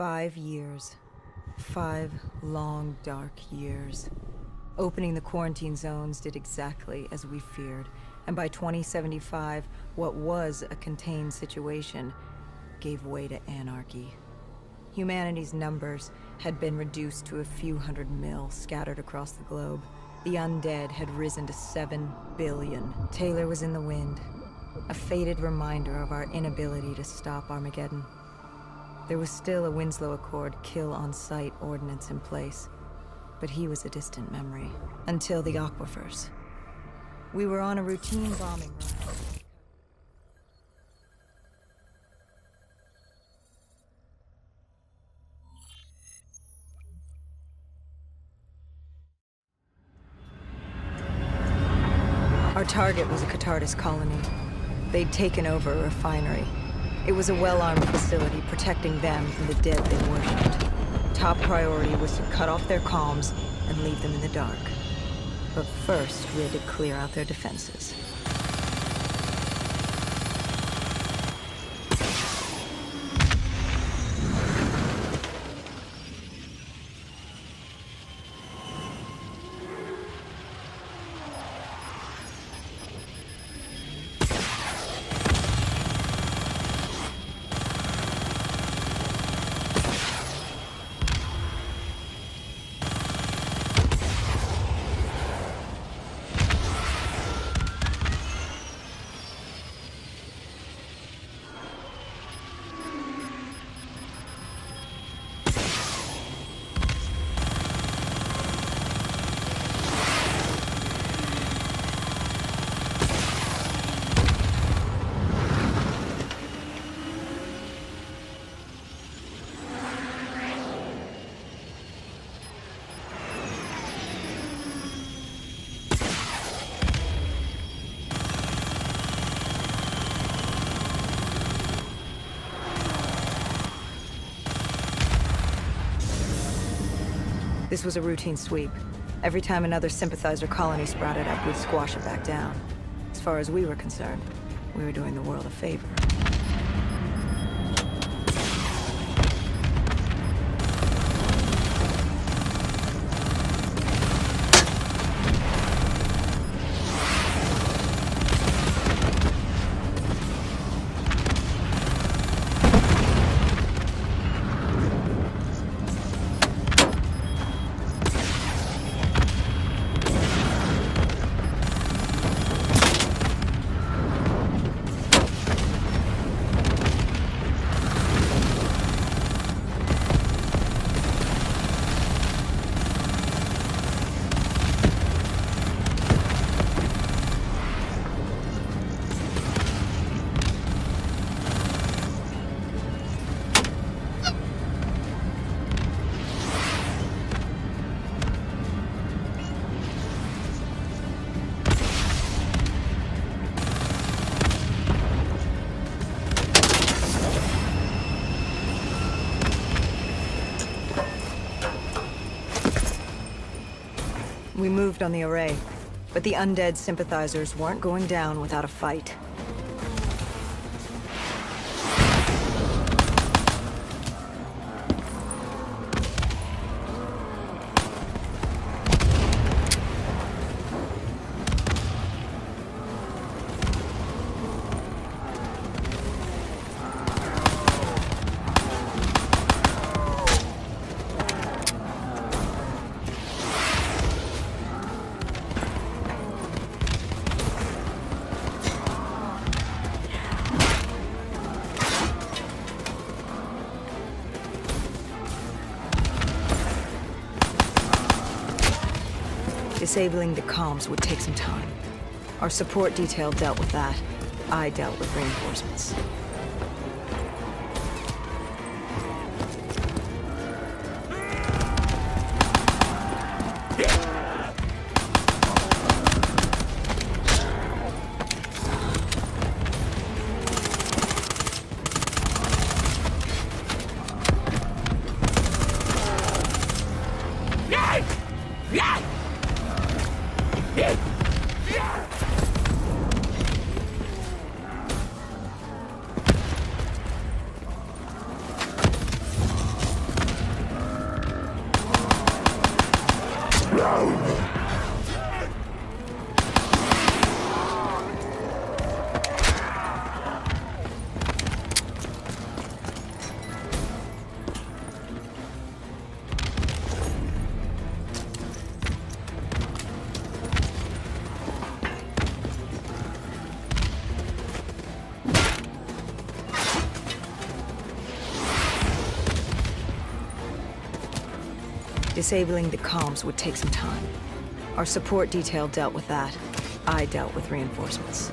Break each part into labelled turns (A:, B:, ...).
A: 5 years. 5 long, dark years. Opening the quarantine zones did exactly as we feared, and by 2075, what was a contained situation gave way to anarchy. Humanity's numbers had been reduced to a few hundred mil scattered across the globe. The undead had risen to 7 billion. Taylor was in the wind, a faded reminder of our inability to stop Armageddon. There was still a Winslow Accord kill-on-sight ordinance in place, but he was a distant memory. Until the aquifers. We were on a routine bombing run. Our target was a Catardus colony. They'd taken over a refinery. It was a well-armed facility protecting them from the dead they worshipped. Top priority was to cut off their comms and leave them in the dark. But first, we had to clear out their defenses. This was a routine sweep. Every time another sympathizer colony sprouted up, we'd squash it back down. As far as we were concerned, we were doing the world a favor. We moved on the array, but the undead sympathizers weren't going down without a fight. Disabling the comms would take some time. Our support detail dealt with that. I dealt with reinforcements. Disabling the comms would take some time. Our support detail dealt with that. I dealt with reinforcements.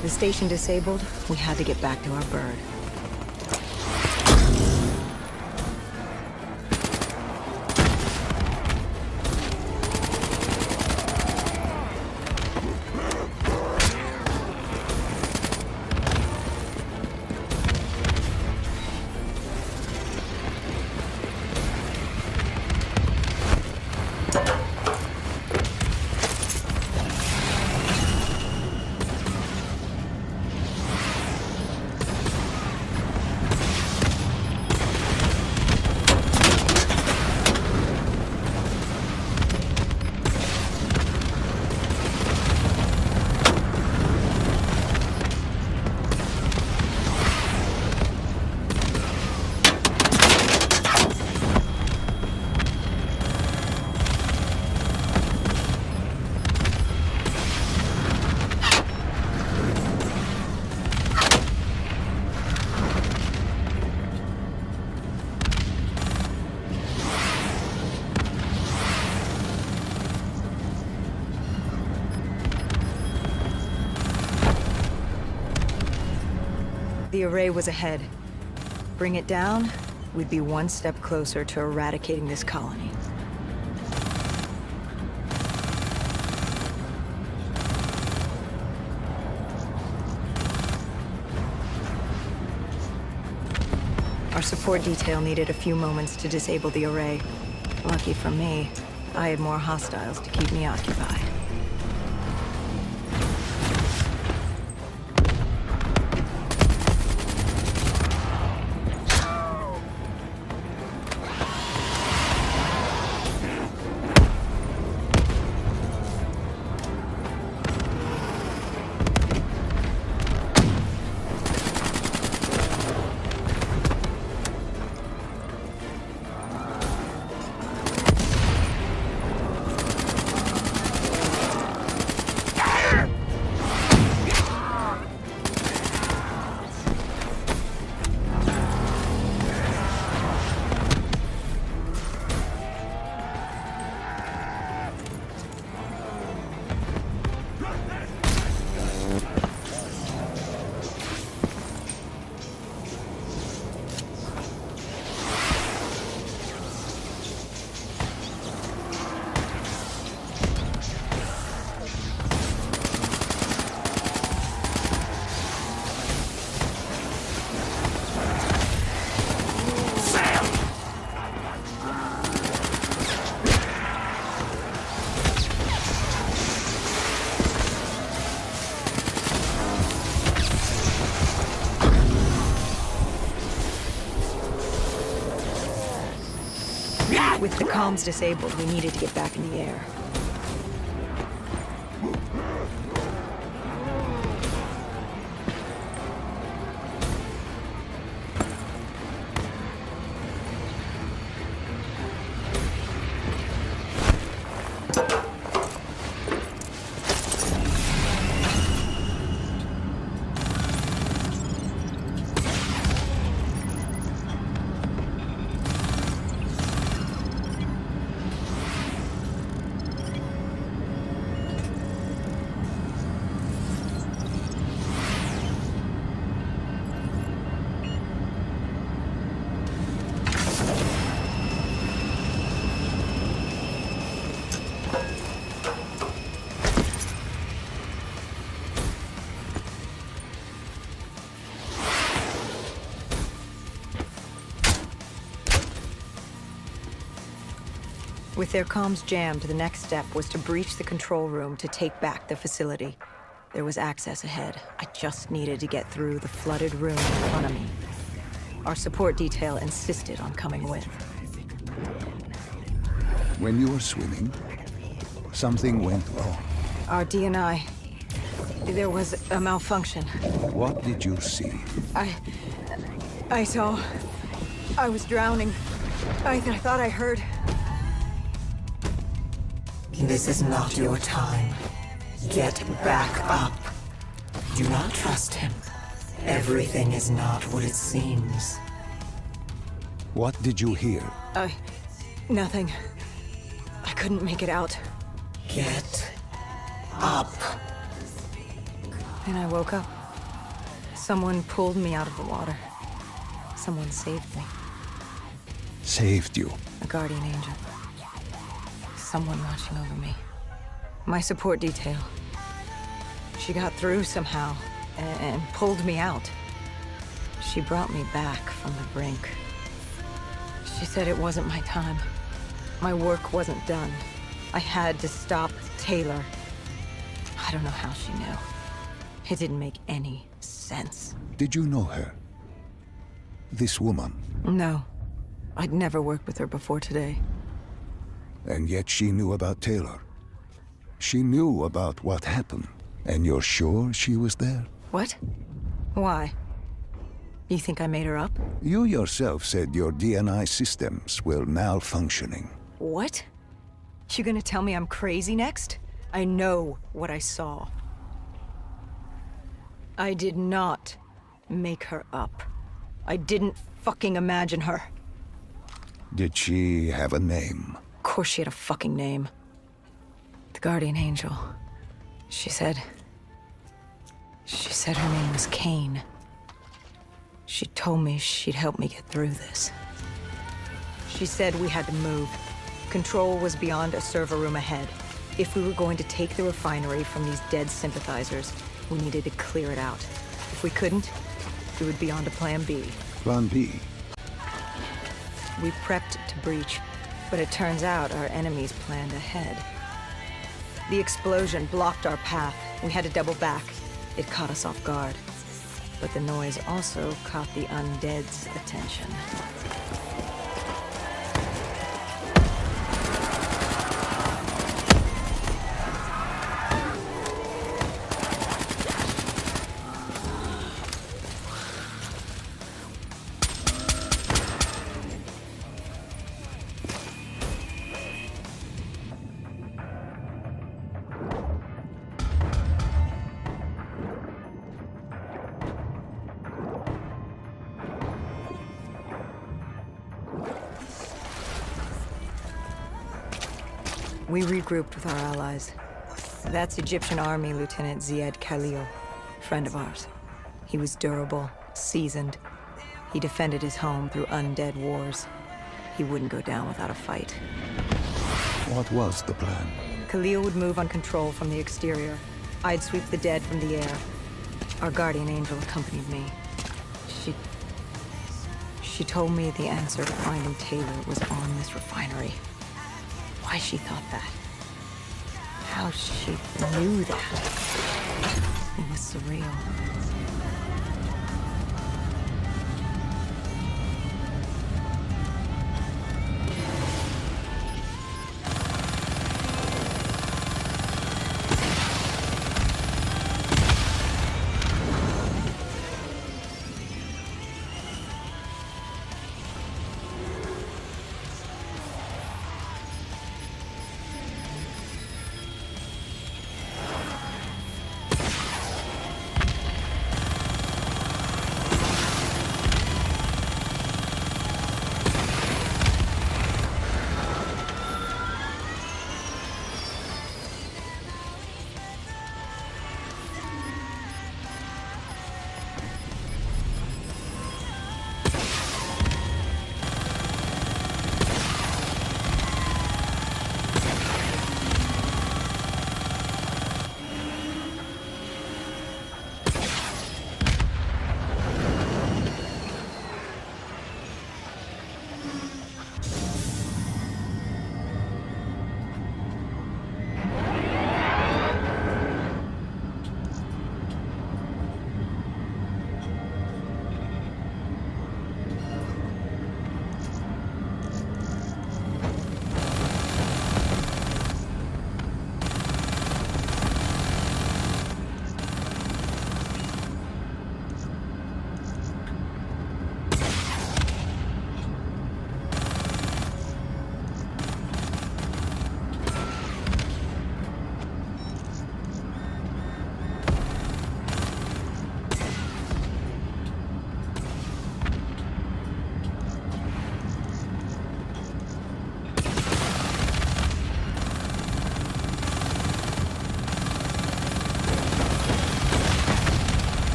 A: The station disabled, we had to get back to our bird. The array was ahead. Bring it down, we'd be one step closer to eradicating this colony. Our support detail needed a few moments to disable the array. Lucky for me, I had more hostiles to keep me occupied. With the comms disabled, we needed to get back in the air. With their comms jammed, the next step was to breach the control room to take back the facility. There was access ahead. I just needed to get through the flooded room in front of me. Our support detail insisted on coming with.
B: When you were swimming, something went wrong.
A: Our D&I. There was a malfunction.
B: What did you see?
A: I saw... I was drowning. I thought I heard...
C: This is not your time. Get back up. Do not trust him. Everything is not what it seems.
B: What did you hear?
A: Nothing. I couldn't make it out.
C: Get up.
A: And I woke up. Someone pulled me out of the water. Someone saved me.
B: Saved you.
A: A guardian angel. Someone watching over me. My support detail. She got through somehow and pulled me out. She brought me back from the brink. She said it wasn't my time. My work wasn't done. I had to stop Taylor. I don't know how she knew. It didn't make any sense.
B: Did you know her? This woman?
A: No. I'd never worked with her before today.
B: And yet she knew about Taylor. She knew about what happened. And you're sure she was there?
A: What? Why? You think I made her up?
B: You yourself said your D&I systems were malfunctioning.
A: What? You gonna tell me I'm crazy next? I know what I saw. I did not make her up. I didn't fucking imagine her.
B: Did she have a name?
A: Of course she had a fucking name. The Guardian Angel. She said her name was Kane. She told me she'd help me get through this. She said we had to move. Control was beyond a server room ahead. If we were going to take the refinery from these dead sympathizers, we needed to clear it out. If we couldn't, we would be on to Plan B.
B: Plan B?
A: We prepped to breach, but it turns out our enemies planned ahead. The explosion blocked our path. We had to double back. It caught us off guard. But the noise also caught the undead's attention. We regrouped with our allies. That's Egyptian Army Lieutenant Ziad Khalil, friend of ours. He was durable, seasoned. He defended his home through undead wars. He wouldn't go down without a fight.
B: What was the plan?
A: Khalil would move on control from the exterior. I'd sweep the dead from the air. Our guardian angel accompanied me. She told me the answer to finding Taylor was on this refinery. Why she thought that. How she knew that. It was surreal.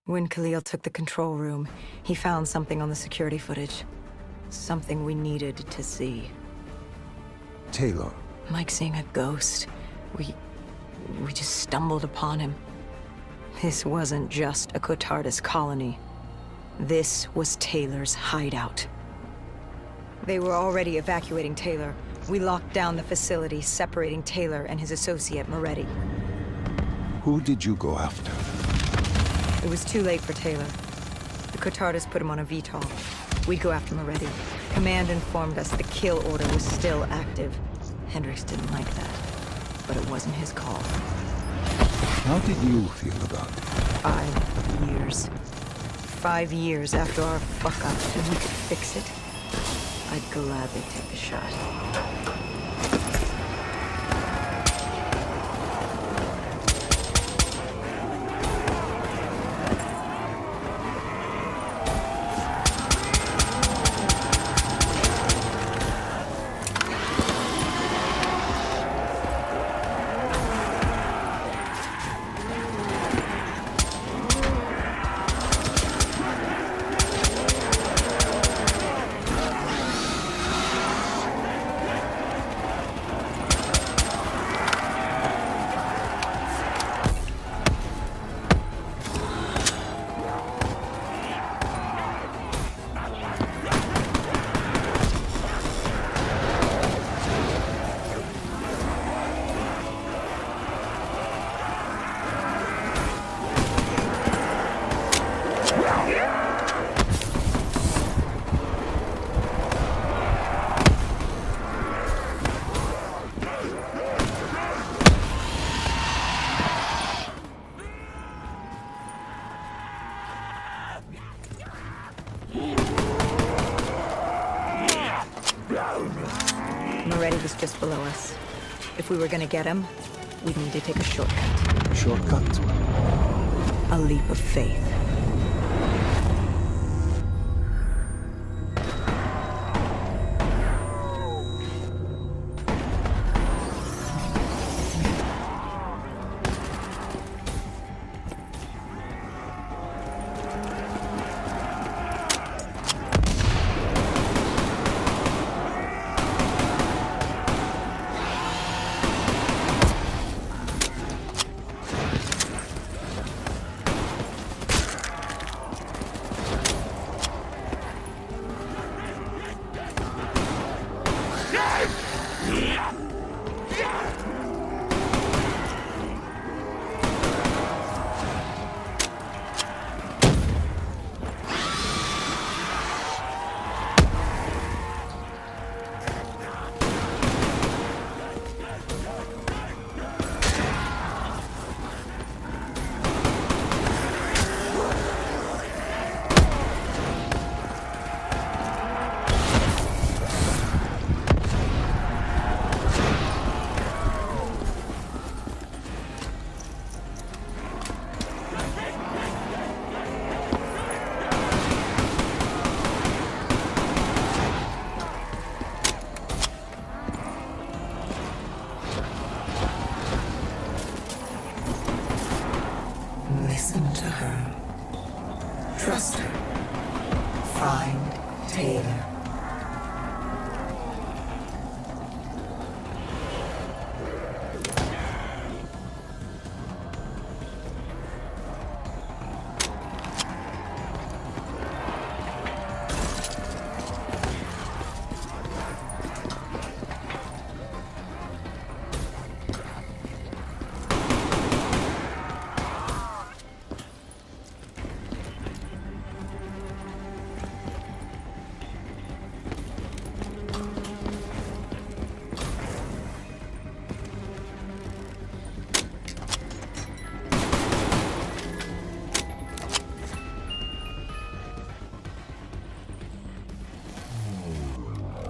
A: When Khalil took the control room, he found something on the security footage. Something we needed to see.
B: Taylor.
A: Like seeing a ghost. We just stumbled upon him. This wasn't just a Cotardus colony. This was Taylor's hideout. They were already evacuating Taylor. We locked down the facility, separating Taylor and his associate, Moretti.
B: Who did you go after?
A: It was too late for Taylor. The Cotardus put him on a VTOL. We'd go after Moretti. Command informed us the kill order was still active. Hendricks didn't like that, but it wasn't his call.
B: How did you feel about it?
A: 5 years. 5 years after our fuck-up, and we could fix it. I'd gladly take the shot. Moretti was just below us. If we were gonna get him, we'd need to take a shortcut.
B: Shortcut?
A: A leap of faith.
C: Listen to her. Trust her. Find Taylor.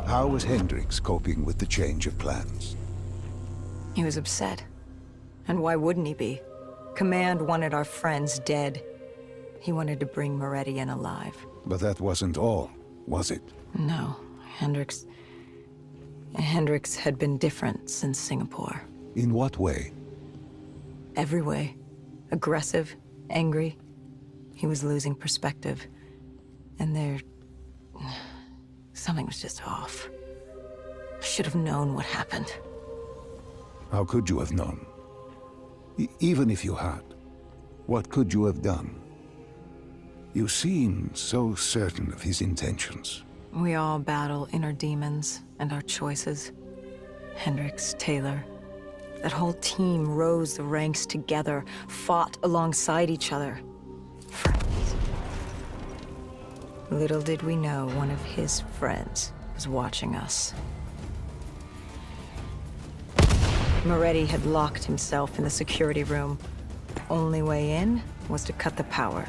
B: How was Hendricks coping with the change of plans?
A: He was upset. And why wouldn't he be? Command wanted our friends dead. He wanted to bring Moretti in alive.
B: But that wasn't all, was it?
A: No, Hendricks had been different since Singapore.
B: In what way?
A: Every way. Aggressive, angry. He was losing perspective. And there... something was just off. I should have known what happened.
B: How could you have known? Even if you had, what could you have done? You seem so certain of his intentions.
A: We all battle inner demons and our choices. Hendricks, Taylor. That whole team rose the ranks together, fought alongside each other. Friends. Little did we know one of his friends was watching us. Moretti had locked himself in the security room. Only way in was to cut the power.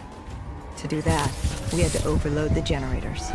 A: To do that, we had to overload the generators.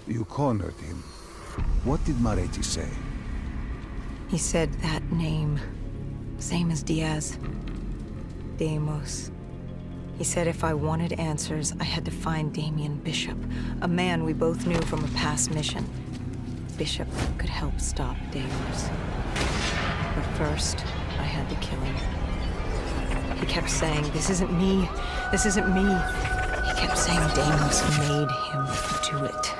B: You cornered him. What did Moretti say?
A: He said that name. Same as Diaz. Deimos. He said if I wanted answers, I had to find Damien Bishop, a man we both knew from a past mission. Bishop could help stop Deimos. But first, I had to kill him. He kept saying, "This isn't me. This isn't me." He kept saying Deimos made him do it.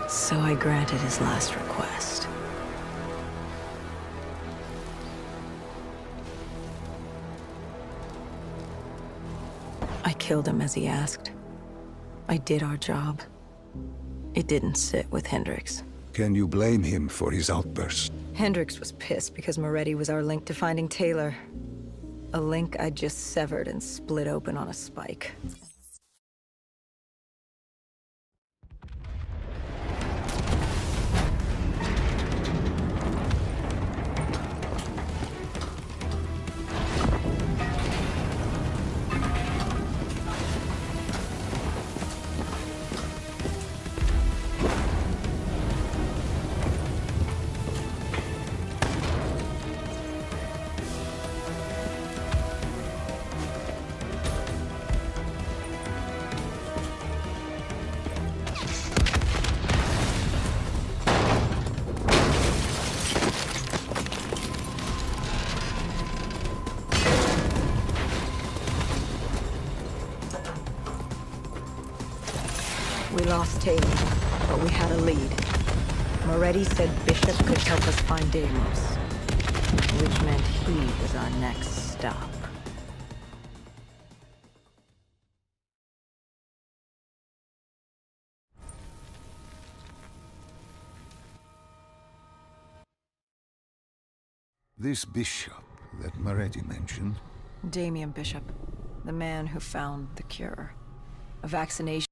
A: So I granted his last request. I killed him as he asked. I did our job. It didn't sit with Hendricks.
B: Can you blame him for his outburst?
A: Hendricks was pissed because Moretti was our link to finding Taylor. A link I just severed and split open on a spike. We lost Taylor, but we had a lead. Moretti said Bishop could help us find Deimos, which meant he was our next stop.
B: This bishop that Moretti mentioned,
A: Damien Bishop. The man who found the cure. A vaccination